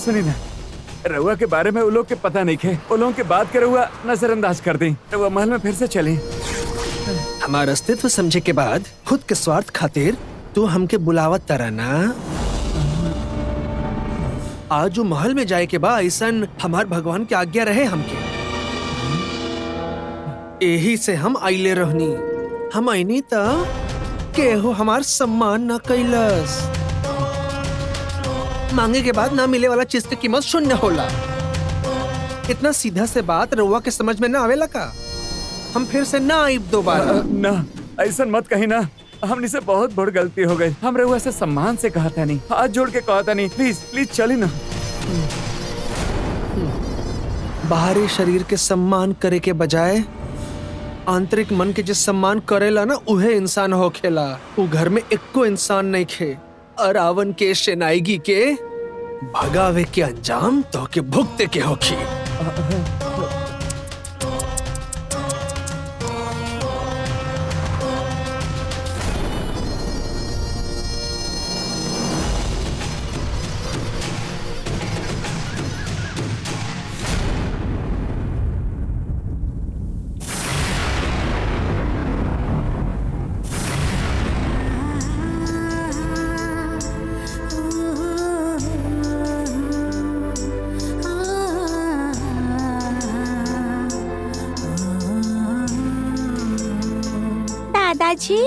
सुनी ना, रउआ के बारे में वो लोग के पता नहीं खे। वो लोगों के बात के रउआ नजरअंदाज कर दी। रउआ महल में फिर से चली। हमारा अस्तित्व समझे के बाद खुद के स्वार्थ खातिर तू हमके बुलावत तरह ना। आज जो महल में जाए के बाद ऐसन हमार भगवान के आज्ञा रहे हमके, यही से हम आइले रहनी। हम आईनी त केहू हमार सम्मान न कैलस। मांगे के बाद ना मिले वाला चीज की कीमत शून्य होला। इतना सीधा से बात रउआ के समझ में ना आवेला का? हम फिर से ना आइब दोबारा। ना, ऐसा मत कही ना। हमने से बहुत बड़ गलती हो गई। हम रउआ से सम्मान से कहा था नहीं, हाथ जोड़ के कहा था नहीं। प्लीज प्लीज चली ना। बाहरी शरीर के सम्मान करे के बजाय आंतरिक मन के जिस सम्मान करेला ना, उहे इंसान होखेला। वो घर में एको इंसान नहीं खे। और रावण के शेनाइगी के भगावे के अंजाम तो के भुगते के होखी। दादाजी,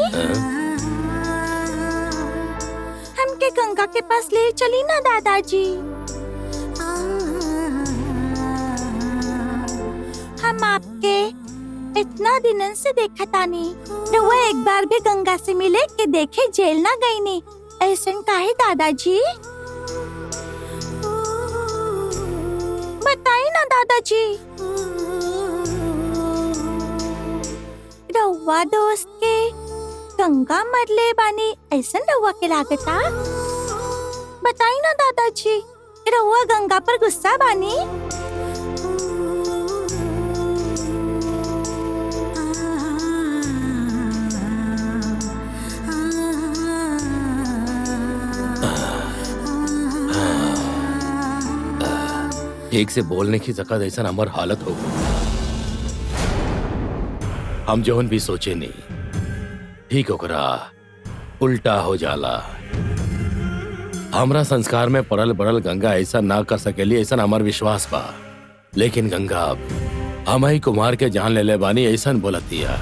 हमके गंगा के पास ले चली ना दादाजी। हम आपके इतना दिनन से देखा तानी। रउआ एक बार भी गंगा से मिले के देखे जेल ना गई नी। ऐसन काहे दादाजी? बताई ना दादाजी। रउआ दोस्त के गंगा मरले बानी ऐसन रउआ के लागता? बताई ना दादाजी, रउआ गंगा पर गुस्सा बानी? ठीक से बोलने की जगह ऐसा हमार हालत हो गई। हम जौन भी सोचे नहीं ठीक ओकरा उल्टा हो जाला। हमरा संस्कार में पड़ल बड़ल गंगा ऐसा ना कर सकेली, ऐसा हमार विश्वास बा। लेकिन गंगा हम ही कुमार के जान ले बानी ऐसा बोलतिया।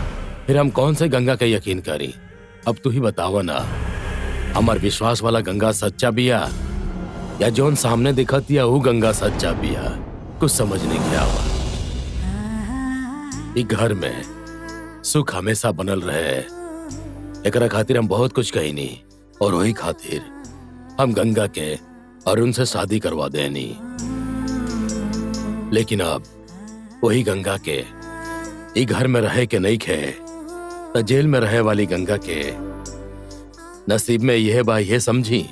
फिर हम कौन से गंगा के यकीन करी? अब तू ही बतावा ना, हमार विश्वास वाला गंगा सच्चा बिया या जौन सामने दिखतिया वो गंगा सच्चा बिया? कुछ समझ नहीं किया हुआ। घर में सुख हमेशा बनल रहे, एकरा खातिर हम बहुत कुछ कही नहीं। और वही खातिर हम गंगा के और उनसे शादी करवा देनी। लेकिन अब वही गंगा के घर में रहे के नहीं खे तो जेल में रहे वाली गंगा के नसीब में यह बा ये समझी,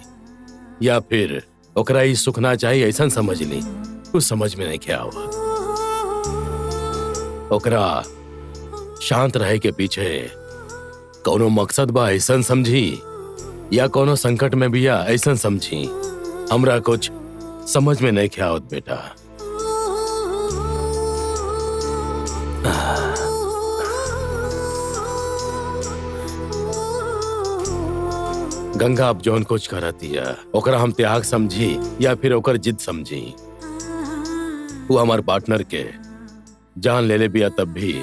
या फिर ओकरा ही सुख ना चाहिए ऐसा समझ ली? कुछ समझ में नहीं क्या हुआ। ओकरा शांत रहे के पीछे कोनो मकसद बा ऐसा समझी, या कोनो संकट में भी ऐसा समझी? हमरा कुछ समझ में नहीं क्या होत बेटा। गंगा अब जौन कुछ करती है ओकरा हम त्याग समझी या फिर ओकर जिद समझी? वो हमार पार्टनर के जान ले बिया तब भी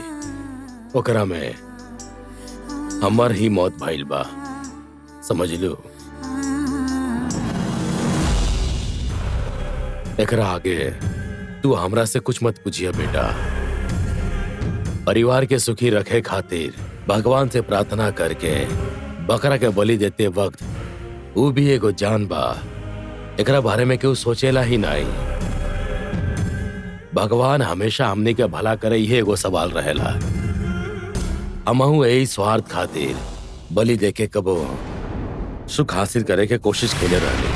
ओकरा में हमार ही मौत भइल बा, समझ लो। एकरा आगे तू हमरा से कुछ मत पूछिया बेटा। परिवार के सुखी रखे खातिर भगवान से प्रार्थना करके बकरा के बलि देते वक्त वो भी एगो जान बा, एकरा बारे में क्यों सोचेला ही नहीं। भगवान हमेशा हमने के भला करे ये एगो सवाल रहेला। हमहू यही स्वार्थ खातिर बलि देके कबो सुख हासिल करे के कोशिश केले रहले।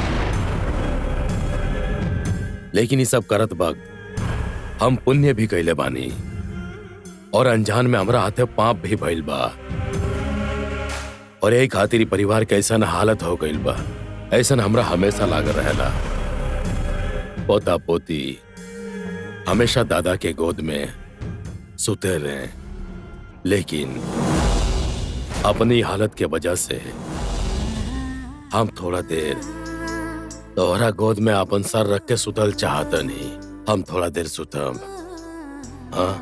लेकिन ये सब करत वक्त हम पुण्य भी कैले बानी और अनजान में हमरा हाथे पाप भी भइल बा। और यही खातिर परिवार के ऐसा हालत हो गइल बा, ऐसा हमरा हमेशा लागल रहेला। पोता पोती हमेशा दादा के गोद में सुते रहे, लेकिन अपनी हालत के वजह से हम थोड़ा देर तोहरा गोद में अपन सर रख के सुतल चाहता नहीं। हम थोड़ा देर सुतम। हाँ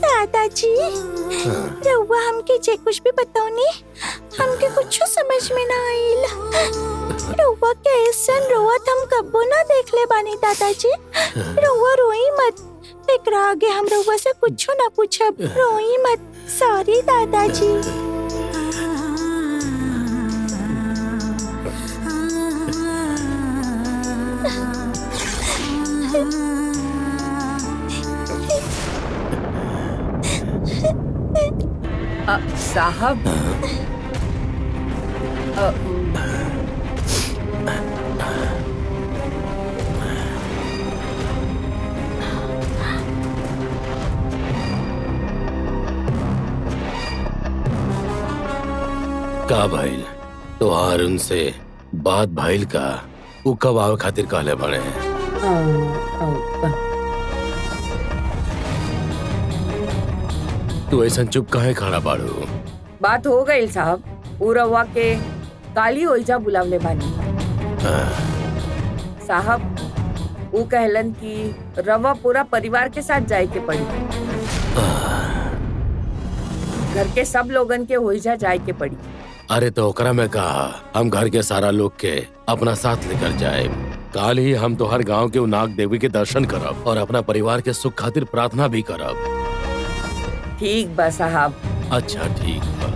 दादाजी, रउआ हमके जे कुछ भी बताओ नी, हमके कुछ समझ में ना आइल। रउआ के ऐसन रोवत हम कब्बो ना देख ले बानी दादाजी। रउआ रोई मत, एकरा आगे हम रउआ से कुछ ना पूछब। रोई मत, सॉरी दादाजी। साहब, का भाईल तोहार उनसे बात भाईल का उ कब आवे खातिर कहले बने? तू ऐसा चुप काहे खड़ा बाड़ू? बात हो गई साहब। उ रउआ के काली ओइजा बुलावले बानी। साहब, उ कहलन कि रवा पूरा परिवार के साथ जाए के पड़ी। घर के सब लोगन के ओइजा जाए के पड़ी। अरे तो ओकरा में कहा हम घर के सारा लोग के अपना साथ लेकर जाए। काल ही हम तो हर गांव के उ नाग देवी के दर्शन करब और अपना परिवार के सुख खातिर प्रार्थना भी करब। ठीक बा साहब। अच्छा ठीक बा।